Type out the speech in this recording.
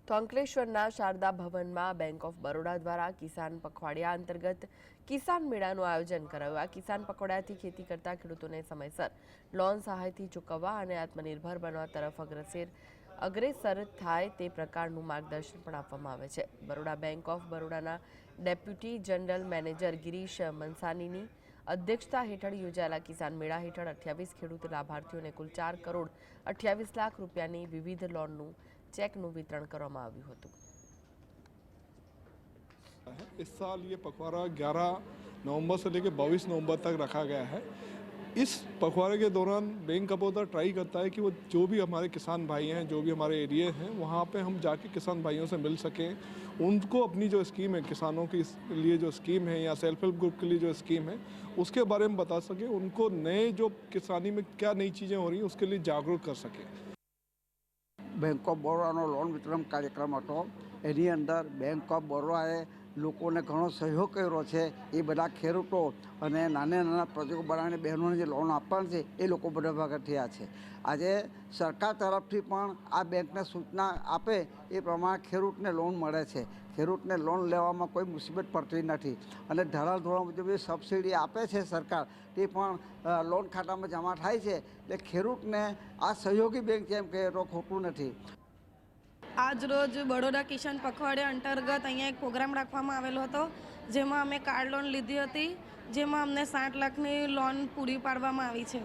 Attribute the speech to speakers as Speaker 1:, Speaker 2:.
Speaker 1: તો અંકલેશ્વરના શારદા ભવનમાં બેંક ઓફ બરોડા દ્વારા કિસાન પખવાડિયા અંતર્ગત કિસાન મેળાનું આયોજન કરાયું। આ કિસાન પખવાડિયાથી ખેતી કરતા ખેડૂતોને સમયસર લોન સહાયથી ચૂકવવા અને આત્મનિર્ભર બનવા તરફ અગ્રેસર થાય તે પ્રકારનું માર્ગદર્શન પણ આપવામાં આવે છે। બરોડા બેંક ઓફ બરોડાના ડેપ્યુટી જનરલ મેનેજર ગિરીશ મંસાનીની અધ્યક્ષતા હેઠળ યોજાયેલા કિસાન મેળા હેઠળ 28 ખેડૂત લાભાર્થીઓને કુલ 4 કરોડ 28 લાખ રૂપિયાની વિવિધ લોનનું चेकનું વિતરણ કરવામાં આવ્યું હતું।
Speaker 2: इस साल ये पखवाड़ा 11 नवंबर से लेकर 22 नवंबर तक रखा गया है। इस पखवाड़े के दौरान बैंक ऑफ बड़ौदा ट्राई करता है कि वो जो भी हमारे किसान भाई हैं, जो भी हमारे एरिया हैं, वहाँ पे हम जाके किसान भाइयों से मिल सकें, उनको अपनी जो स्कीम है, किसानों के लिए जो स्कीम है या सेल्फ हेल्प ग्रुप के लिए जो स्कीम है उसके बारे में बता सकें, उनको नए जो किसानी में क्या नई चीज़ें हो रही हैं उसके लिए जागरूक कर सकें।
Speaker 3: बैंक ऑफ बड़ौदाનો લોન વિતરણ કાર્યક્રમ હતો। એની અંદર બેંક ઓફ બરોડાએ લોકોને ઘણો સહયોગ કર્યો છે। એ બધા ખેડૂતો અને નાના પ્રોજેક્ટ બનાવીને બહેનોને જે લોન આપવાની છે એ લોકો બધા ભાગ થયા છે। આજે સરકાર તરફથી પણ આ બેંકને સૂચના આપે એ પ્રમાણે ખેડૂતને લોન મળે છે। ખેડૂતને લોન લેવામાં કોઈ મુસીબત પડતી નથી અને ધારાધોરણ મુજબ જે સબસિડી આપે છે સરકાર તે પણ લોન ખાતામાં જમા થાય છે। એટલે ખેડૂતને આ સહયોગી બેંક છે એમ કહે તો ખોટું નથી।
Speaker 4: આજ રોજ બરોડા કિસાન પખવાડિયા અંતર્ગત અહીંયા એક પ્રોગ્રામ રાખવામાં આવેલો હતો, જેમાં અમે કાર લોન લીધી હતી, જેમાં અમને 60 લાખની લોન પૂરી પાડવામાં આવી છે।